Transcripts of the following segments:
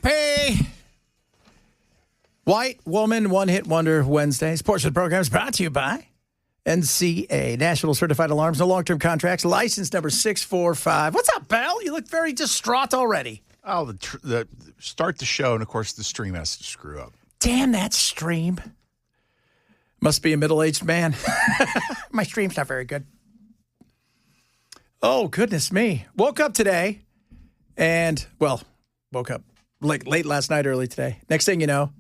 Happy White Woman One-Hit Wonder Wednesdays. Portion of the program is brought to you by NCA, National Certified Alarms, no long-term contracts, license number 645. What's up, Belle? You look very distraught already. Oh, the start the show, and of course the stream has to screw up. Damn that stream. Must be a middle-aged man. My stream's not very good. Oh, goodness me. Woke up today and, well, woke up late last night, early today. Next thing you know,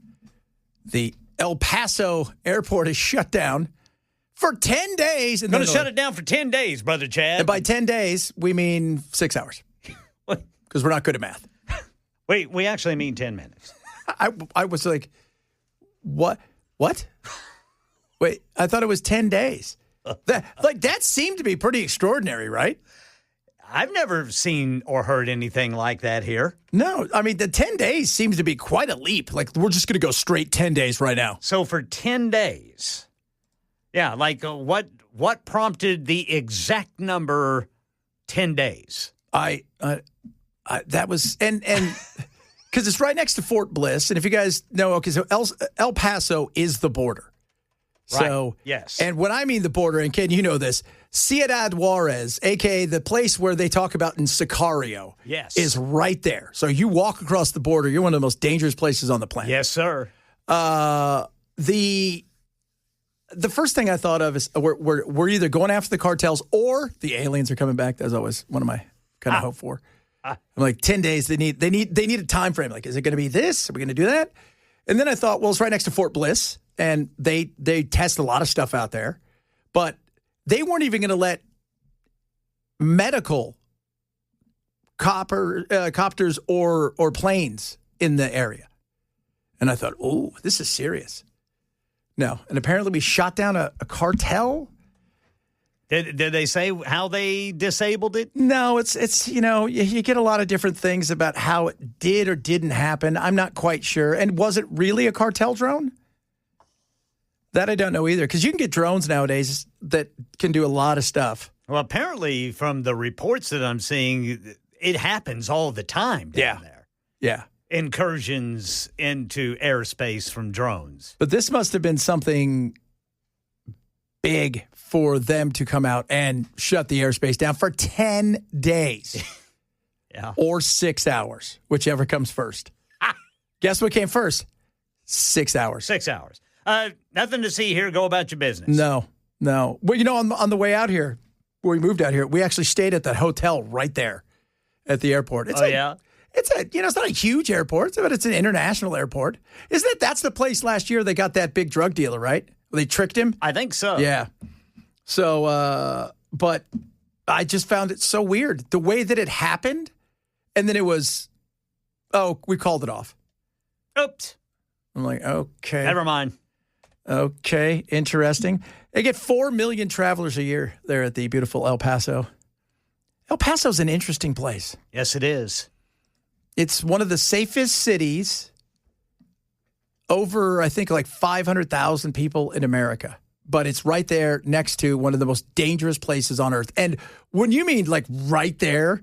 the El Paso airport is shut down for 10 days. Going to shut it down for 10 days, Brother Chad. And by 10 days, we mean 6 hours. Because we're not good at math. Wait, we actually mean 10 minutes. I was like, what? Wait, I thought it was 10 days. That seemed to be pretty extraordinary, right? I've never seen or heard anything like that here. No, I mean, the 10 days seems to be quite a leap. Like, we're just going to go straight 10 days right now. So for 10 days, yeah, like what prompted the exact number 10 days? That was, and because it's right next to Fort Bliss. And if you guys know, okay, so El Paso is the border. So, right. Yes. And when I mean the border, and Ken, you know this, Ciudad Juarez, a.k.a. the place where they talk about in Sicario, yes, is right there. So you walk across the border, you're one of the most dangerous places on the planet. Yes, sir. The first thing I thought of is we're either going after the cartels or the aliens are coming back. That's always one of my kind of hope for. I'm like, 10 days, they need a time frame. Like, is it going to be this? Are we going to do that? And then I thought, well, it's right next to Fort Bliss. And they test a lot of stuff out there, but they weren't even going to let medical copters or planes in the area. And I thought, oh, this is serious. No. And apparently we shot down a cartel. Did they say how they disabled it? No, it's you get a lot of different things about how it did or didn't happen. I'm not quite sure. And was it really a cartel drone? That I don't know either, because you can get drones nowadays that can do a lot of stuff. Well, apparently from the reports that I'm seeing, it happens all the time down there. Yeah. Incursions into airspace from drones. But this must have been something big for them to come out and shut the airspace down for 10 days. Yeah. Or 6 hours, whichever comes first. Guess what came first? 6 hours. 6 hours. Nothing to see here. Go about your business. No. Well, on the way out here, where we moved out here, we actually stayed at that hotel right there at the airport. Yeah? It's not a huge airport, but it's an international airport. Isn't it? That's the place last year they got that big drug dealer, right? They tricked him? I think so. Yeah. So, but I just found it so weird. The way that it happened, and then it was, we called it off. Oops. I'm like, okay. Never mind. Okay, interesting. They get 4 million travelers a year there at the beautiful El Paso. El Paso's an interesting place. Yes, it is. It's one of the safest cities over, I think, like 500,000 people in America. But it's right there next to one of the most dangerous places on earth. And when you mean like right there,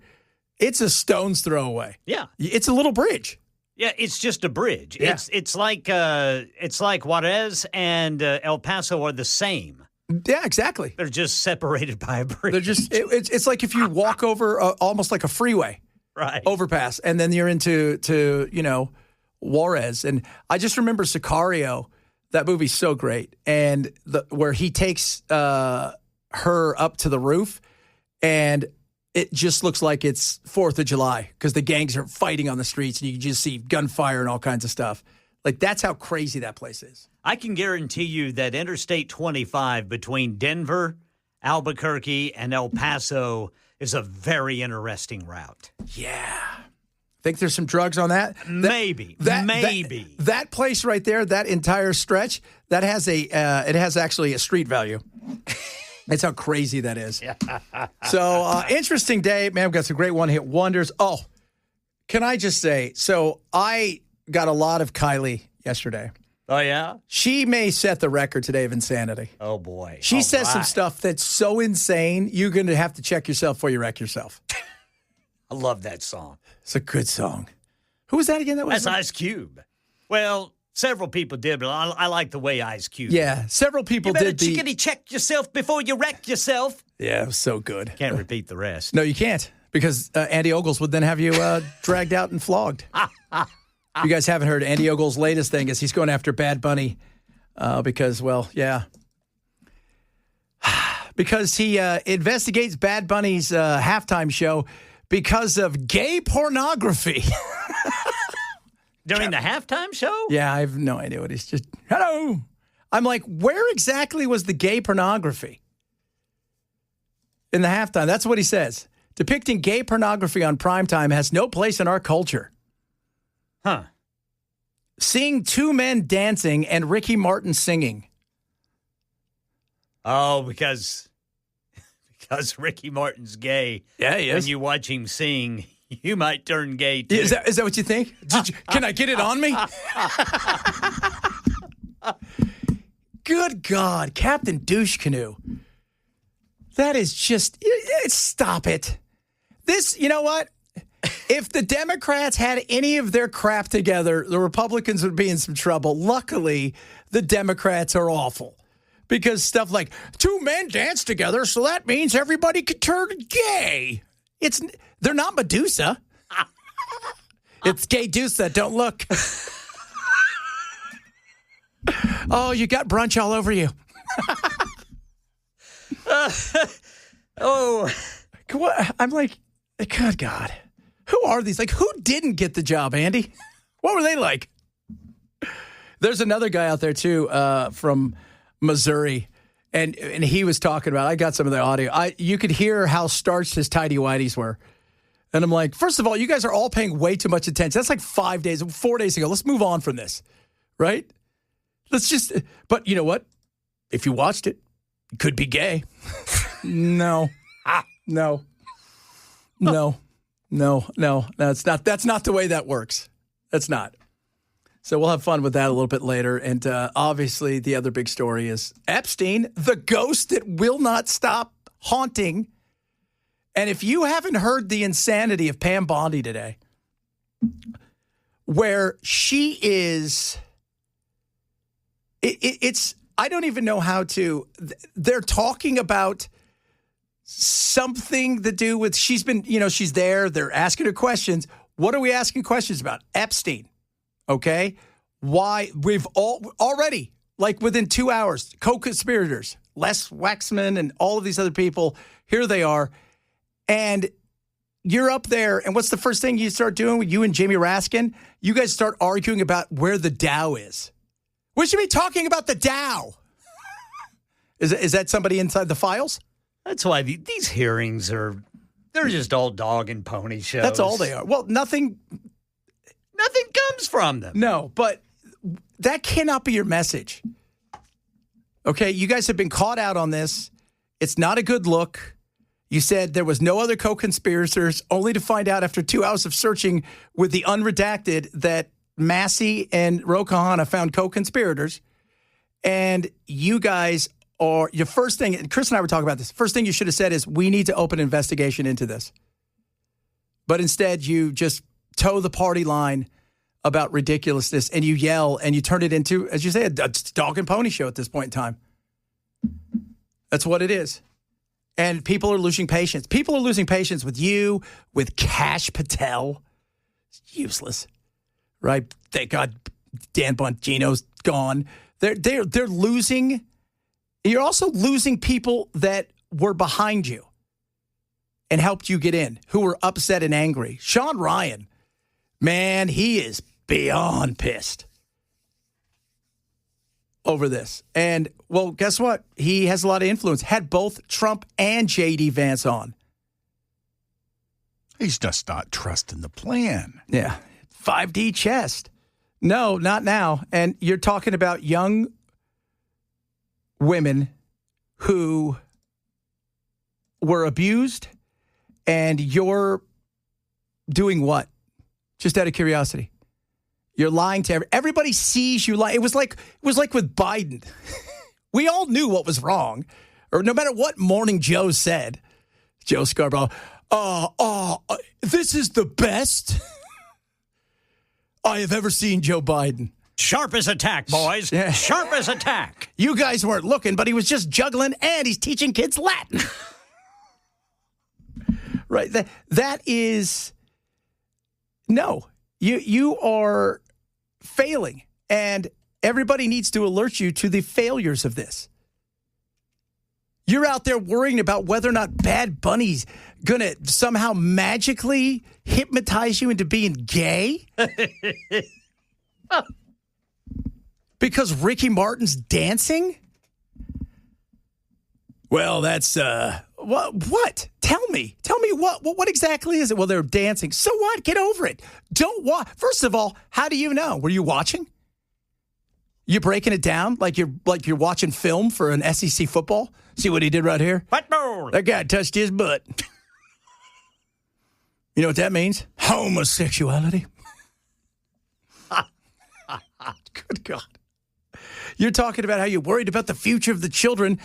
it's a stone's throw away. Yeah. It's a little bridge. Yeah, it's just a bridge. Yeah. It's like Juarez and El Paso are the same. Yeah, exactly. They're just separated by a bridge. They're just it's like if you walk over almost like a freeway, right? Overpass, and then you're into Juarez. And I just remember Sicario. That movie's so great, and where he takes her up to the roof, and it just looks like it's 4th of July because the gangs are fighting on the streets and you can just see gunfire and all kinds of stuff. Like, that's how crazy that place is. I can guarantee you that Interstate 25 between Denver, Albuquerque, and El Paso is a very interesting route. Yeah. Think there's some drugs on that? Maybe. That place right there, that entire stretch, that has it has actually a street value. That's how crazy that is. So, interesting day. Man, we've got some great one-hit wonders. Oh, can I just say, so I got a lot of Kylie yesterday. Oh, yeah? She may set the record today of insanity. Oh, boy. She says some stuff that's so insane, you're going to have to check yourself before you wreck yourself. I love that song. It's a good song. Who was that again? That's Ice Cube. Well, several people did, but I like the way Ice Cube. Yeah, several people did. You better check yourself before you wreck yourself. Yeah, it was so good. Can't repeat the rest. No, you can't, because Andy Ogles would then have you dragged out and flogged. You guys haven't heard Andy Ogles' latest thing is he's going after Bad Bunny because, well, yeah. Because he investigates Bad Bunny's halftime show because of gay pornography. During the halftime show? Yeah, I have no idea what he's just, hello. I'm like, where exactly was the gay pornography? In the halftime, that's what he says. Depicting gay pornography on primetime has no place in our culture. Huh. Seeing two men dancing and Ricky Martin singing. Oh, because Ricky Martin's gay. Yeah, he is. When you watch him sing, you might turn gay, too. Is that what you think? Can I get it on me? Good God, Captain Douche Canoe. That is just, stop it. This, you know what? If the Democrats had any of their crap together, the Republicans would be in some trouble. Luckily, the Democrats are awful. Because stuff like, two men dance together, so that means everybody could turn gay. They're not Medusa. It's gay Dusa, don't look. Oh, you got brunch all over you. I'm like, good God. Who are these? Like, who didn't get the job, Andy? What were they like? There's another guy out there, too, from Missouri, and he was talking about, I got some of the audio. You could hear how starched his tighty-whities were. And I'm like, first of all, you guys are all paying way too much attention. That's like 4 days ago. Let's move on from this, right? But you know what? If you watched it, it could be gay. No. No. That's not the way that works. That's not. So we'll have fun with that a little bit later. And obviously, the other big story is Epstein, the ghost that will not stop haunting. And if you haven't heard the insanity of Pam Bondi today, where she is, it's, I don't even know how to, they're talking about something to do with, she's been, she's there, they're asking her questions. What are we asking questions about? Epstein. Okay? Why? We've already, like within 2 hours, co-conspirators, Les Waxman and all of these other people, here they are. And you're up there, and what's the first thing you start doing with you and Jamie Raskin? You guys start arguing about where the Dow is. We should be talking about the Dow. Is that somebody inside the files? That's why these hearings they're just all dog and pony shows. That's all they are. Well, nothing comes from them. No, but that cannot be your message. Okay, you guys have been caught out on this. It's not a good look. You said there was no other co-conspirators, only to find out after 2 hours of searching with the unredacted that Massey and Ro Khanna found co-conspirators. And you guys are, your first thing, and Chris and I were talking about this, first thing you should have said is, we need to open an investigation into this. But instead, you just toe the party line about ridiculousness, and you yell, and you turn it into, as you say, a dog and pony show at this point in time. That's what it is. And people are losing patience. People are losing patience with you, with Kash Patel. It's useless, right? Thank God Dan Bongino's gone. They're losing. You're also losing people that were behind you and helped you get in, who were upset and angry. Sean Ryan, man, he is beyond pissed over this. And, well, guess what? He has a lot of influence. Had both Trump and J.D. Vance on. He's just not trusting the plan. Yeah. 5D chest. No, not now. And you're talking about young women who were abused, and you're doing what? Just out of curiosity. You're lying to everybody. Sees you lie. It was like with Biden. We all knew what was wrong, or no matter what Morning Joe said. Joe Scarborough, this is the best. I have ever seen Joe Biden. Sharp as a tack, boys. Yeah. Sharp as a tack. You guys weren't looking, but he was just juggling, and he's teaching kids Latin. Right. That is no. You are failing, and everybody needs to alert you to the failures of this. You're out there worrying about whether or not Bad Bunny's going to somehow magically hypnotize you into being gay? Because Ricky Martin's dancing? Well, that's, what? Tell me what exactly is it? Well, they're dancing. So what? Get over it. Don't watch. First of all, how do you know? Were you watching? You breaking it down like you're watching film for an SEC football? See what he did right here? Football. That guy touched his butt. You know what that means? Homosexuality. Good God. You're talking about how you're worried about the future of the children,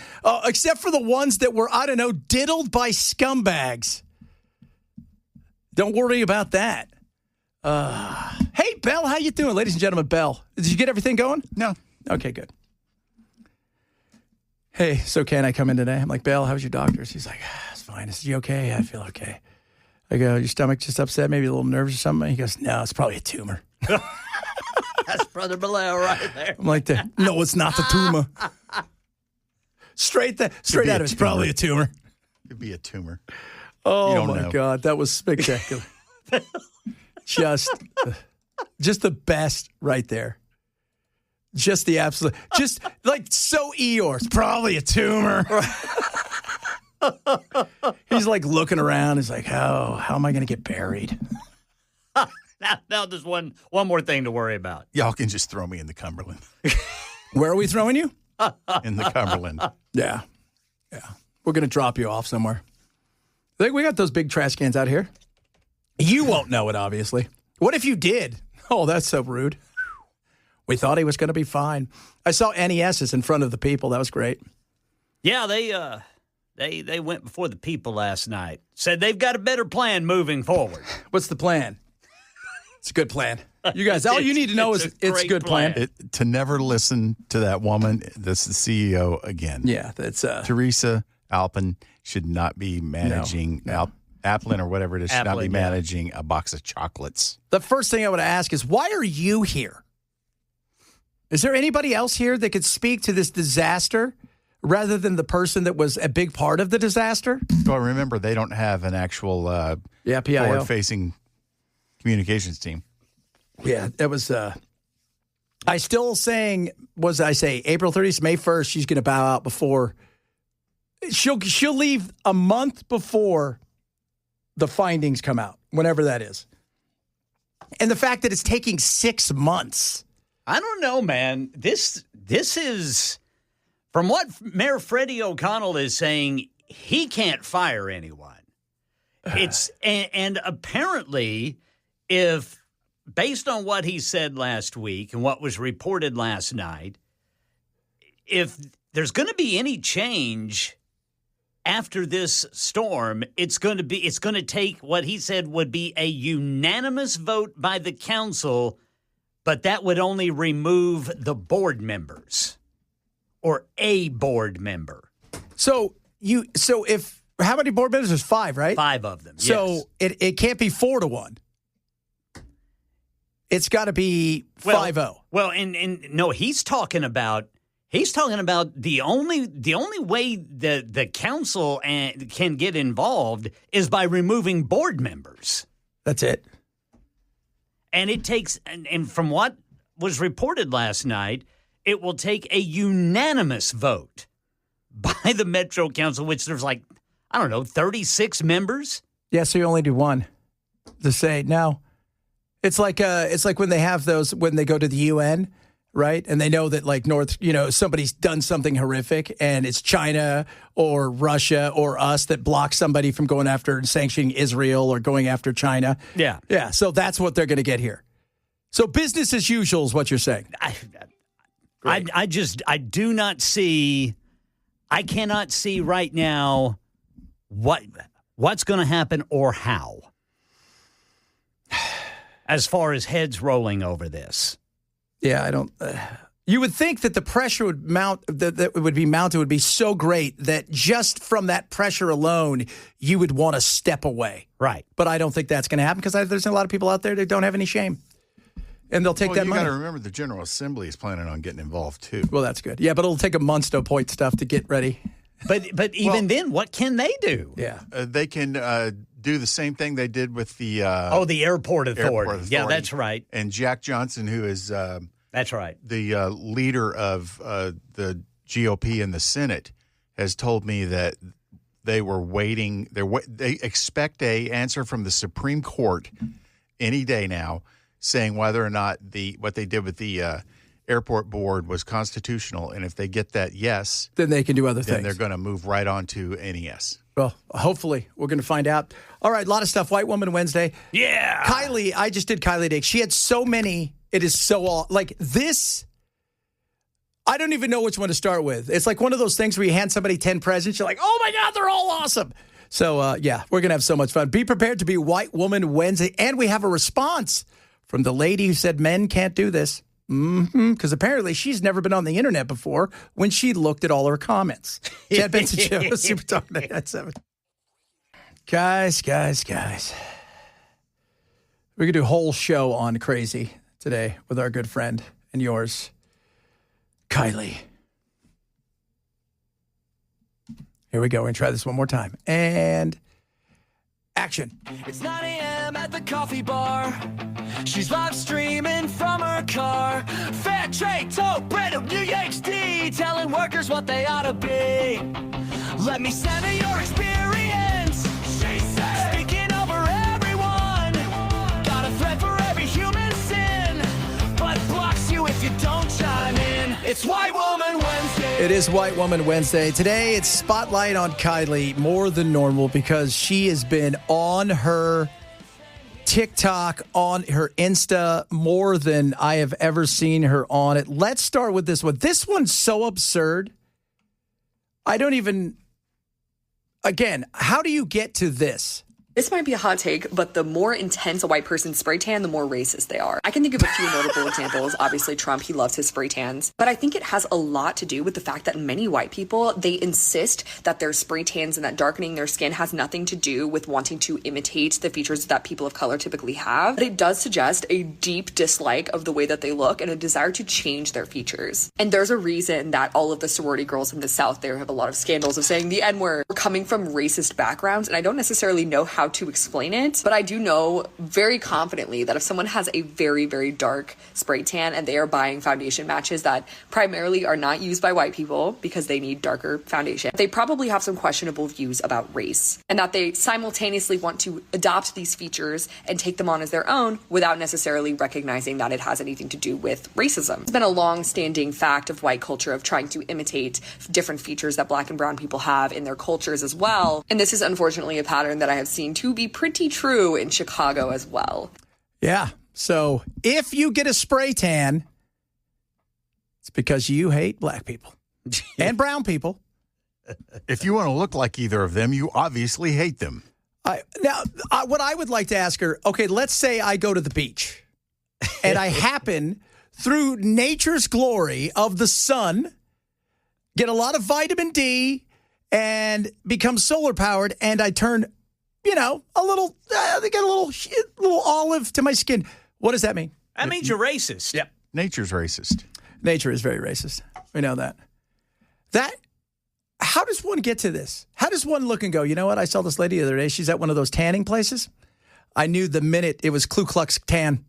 except for the ones that were, I don't know, diddled by scumbags. Don't worry about that. Hey, Belle, how you doing? Ladies and gentlemen, Belle. Did you get everything going? No. Okay, good. Hey, so can I come in today? I'm like, Belle, how's your doctor? She's like, it's fine. I said, you okay? I feel okay. I go, your stomach just upset, maybe a little nerves or something? He goes, no, it's probably a tumor. That's Brother Bilal right there. I'm like, no, it's not the tumor. Straight out of it, it's probably a tumor. It'd be a tumor. Oh, my God. That was spectacular. Just the best right there. Just the absolute, just like so Eeyore. It's probably a tumor. He's like looking around. He's like, how am I going to get buried? Now there's one more thing to worry about. Y'all can just throw me in the Cumberland. Where are we throwing you? In the Cumberland. Yeah. We're going to drop you off somewhere. We got those big trash cans out here. You won't know it, obviously. What if you did? Oh, that's so rude. We thought he was going to be fine. I saw NES's in front of the people. That was great. Yeah, they went before the people last night. Said they've got a better plan moving forward. What's the plan? It's a good plan. You guys, all you need to know is it's a good plan. To never listen to that woman, that's the CEO again. Yeah, that's Teresa Alpin should not be managing Applin or whatever it is, should not be managing a box of chocolates. The first thing I would ask is, why are you here? Is there anybody else here that could speak to this disaster rather than the person that was a big part of the disaster? Well, remember, they don't have an actual PIO. forward-facing communications team. Yeah, it was. I still saying, was I say April 30th, May 1st, she's going to bow out before. She'll leave a month before the findings come out, whenever that is. And the fact that it's taking 6 months. I don't know, man. This is, from what Mayor Freddie O'Connell is saying, he can't fire anyone. And apparently, if based on what he said last week and what was reported last night, if there's going to be any change after this storm, it's going to take what he said would be a unanimous vote by the council. But that would only remove the board members or a board member. So if how many board members? There's 5, right? 5 of them. So yes. it can't be 4-1. It's got to be 5-0. Well, and no, he's talking about the only way the council can get involved is by removing board members. That's it. And it takes, and from what was reported last night, it will take a unanimous vote by the Metro Council, which there's 36 members. Yeah, so you only do one to say no. It's like when they have those when they go to the UN, right? And they know that somebody's done something horrific, and it's China or Russia or us that blocks somebody from going after and sanctioning Israel or going after China. Yeah. Yeah. So that's what they're going to get here. So business as usual is what you're saying. I do not see, I cannot see right now what's going to happen or how. as far as heads rolling over this. Yeah, I don't. You would think that the pressure would would be so great that just from that pressure alone, you would want to step away. Right. But I don't think that's going to happen because there's a lot of people out there that don't have any shame. And they'll take that money. You got to remember the General Assembly is planning on getting involved, too. Well, that's good. Yeah, but it'll take a month to appoint stuff to get ready. But even then, what can they do? Yeah. They can do the same thing they did with the... the Airport Authority. Yeah, that's right. And Jack Johnson, who is... that's right. The leader of the GOP in the Senate has told me that they were waiting. They expect a answer from the Supreme Court any day now, saying whether or not what they did with the airport board was constitutional. And if they get that yes, then they can do other then things. They're going to move right on to NES. Well, hopefully we're going to find out. All right, a lot of stuff. White Woman Wednesday. Yeah. Kylie, I just did Kylie Day. She had so many. It is so like this. I don't even know which one to start with. It's like one of those things where you hand somebody 10 presents. You're like, oh my God, they're all awesome. So, yeah, we're going to have so much fun. Be prepared to be White Woman Wednesday. And we have a response from the lady who said men can't do this. Because apparently she's never been on the internet before when she looked at all her comments. Chad Benson Show, Super Talk 997. Guys. We could do a whole show on crazy today with our good friend and yours, Kylie. Here we go. We're going to try this one more time. And action. It's 9 a.m. at the coffee bar. She's live streaming from her car. Fair trade, tote, brand of new HD, telling workers what they ought to be. Let me center your experience. She said, speaking over everyone. Got a thread for every human sin, but blocks you if you don't chime in. It's White Woman Wednesday. It is White Woman Wednesday. Today, it's Spotlight on Kylie more than normal because she has been on her TikTok, on her Insta more than I have ever seen her on it. Let's start with this one. This one's so absurd. I don't even... Again, how do you get to this? This might be a hot take, but the more intense a white person spray tan, the more racist they are. I can think of a few notable examples. Obviously, Trump, he loves his spray tans. But I think it has a lot to do with the fact that many white people, they insist that their spray tans and that darkening their skin has nothing to do with wanting to imitate the features that people of color typically have. But it does suggest a deep dislike of the way that they look and a desire to change their features. And there's a reason that all of the sorority girls in the South there have a lot of scandals of saying the N-word, coming from racist backgrounds. And I don't necessarily know how to explain it, but I do know very confidently that if someone has a very, very dark spray tan and they are buying foundation matches that primarily are not used by white people because they need darker foundation, they probably have some questionable views about race and that they simultaneously want to adopt these features and take them on as their own without necessarily recognizing that it has anything to do with racism. It's been a long-standing fact of white culture of trying to imitate different features that black and brown people have in their cultures as well. And this is unfortunately a pattern that I have seen to be pretty true in Chicago as well. Yeah. So if you get a spray tan, it's because you hate black people and brown people. If you want to look like either of them, you obviously hate them. What I would like to ask her, okay, let's say I go to the beach and I happen, through nature's glory of the sun, get a lot of vitamin D and become solar powered, and I turn, a little, they get a little olive to my skin. What does that mean? That means you're racist. Yep. Nature's racist. Nature is very racist. We know that. How does one get to this? How does one look and go, you know what? I saw this lady the other day. She's at one of those tanning places. I knew the minute it was Ku Klux Tan.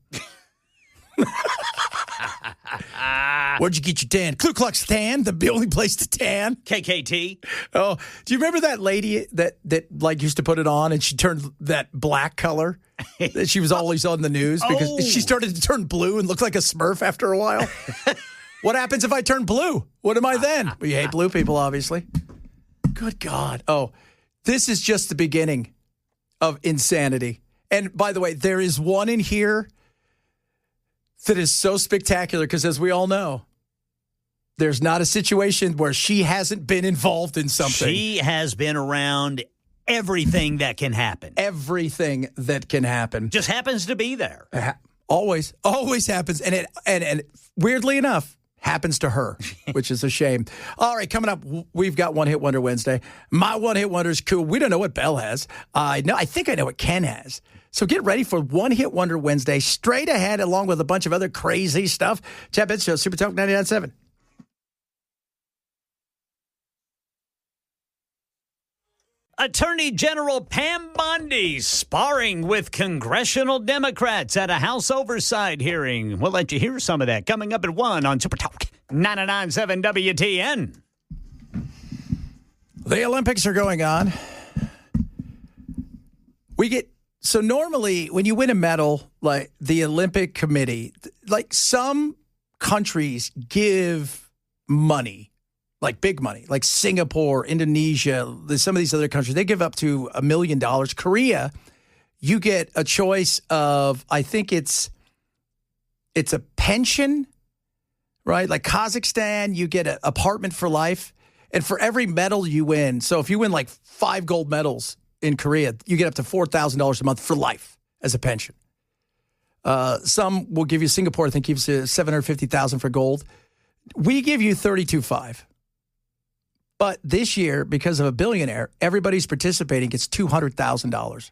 Where'd you get your tan? Ku Klux Tan, the only place to tan. KKT. Oh, do you remember that lady that like used to put it on and she turned that black color? That she was always on the news because she started to turn blue and look like a Smurf after a while. What happens if I turn blue? What am I then? Well, you hate blue people, obviously. Good God. Oh, this is just the beginning of insanity. And by the way, there is one in here that is so spectacular because, as we all know, there's not a situation where she hasn't been involved in something. She has been around everything that can happen. Everything that can happen. Just happens to be there. Always happens. And weirdly enough, happens to her, which is a shame. All right, coming up, we've got One Hit Wonder Wednesday. My One Hit Wonder is cool. We don't know what Belle has. I think I know what Ken has. So get ready for One Hit Wonder Wednesday, straight ahead, along with a bunch of other crazy stuff. Chad Benson Show, Super Talk 99.7. Attorney General Pam Bondi sparring with congressional Democrats at a House oversight hearing. We'll let you hear some of that coming up at 1 on Super Talk 99.7 WTN. The Olympics are going on. So normally when you win a medal, like the Olympic Committee, like some countries give money. Like big money, like Singapore, Indonesia, some of these other countries, they give up to $1 million. Korea, you get a choice of, I think it's a pension, right? Like Kazakhstan, you get an apartment for life. And for every medal you win, so if you win like 5 gold medals in Korea, you get up to $4,000 a month for life as a pension. Some will give you, Singapore, I think, gives you $750,000 for gold. We give you $32,500. But this year, because of a billionaire, everybody's participating gets $200,000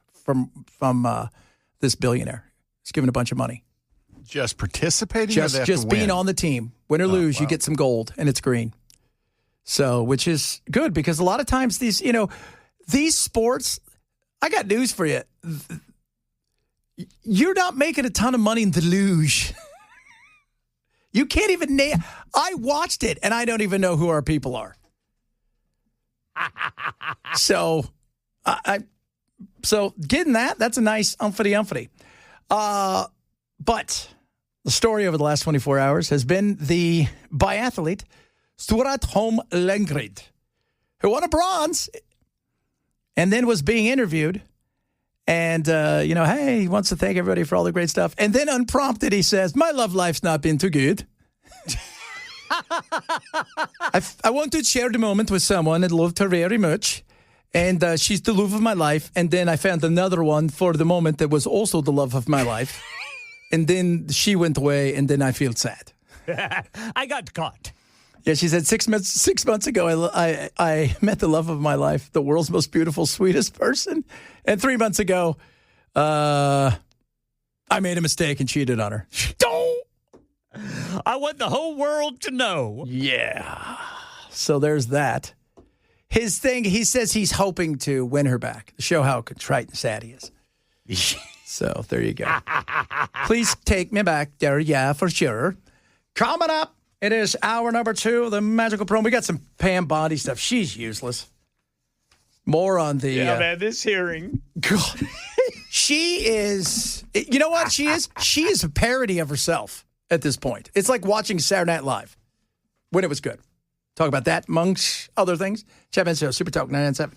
from this billionaire. He's giving a bunch of money. Just participating? Just being on the team. Win or lose, you get some gold, and it's green. So, which is good, because a lot of times these sports, I got news for you. You're not making a ton of money in the luge. You can't even name. I watched it, and I don't even know who our people are. So getting that's a nice umphity. But the story over the last 24 hours has been the biathlete Stuart Holm-Lengrid, who won a bronze and then was being interviewed. And, hey, he wants to thank everybody for all the great stuff. And then unprompted, he says, my love life's not been too good. I want to share the moment with someone I loved her very much. And she's the love of my life. And then I found another one for the moment that was also the love of my life. And then she went away, and then I feel sad. I got caught. Yeah, she said 6 months ago, I met the love of my life, the world's most beautiful, sweetest person. And 3 months ago, I made a mistake and cheated on her. I want the whole world to know. Yeah. So there's that. His thing, he says he's hoping to win her back, to show how contrite and sad he is. So there you go. Please take me back there. Yeah, for sure. Coming up, it is hour number 2 of the Magical Promo. We got some Pam Bondi stuff. She's useless. More on the... Yeah, man, this hearing. God. She is... You know what she is? She is a parody of herself at this point. It's like watching Saturday Night Live when it was good. Talk about that, amongst other things. Chad Benson Show, Super Talk 997.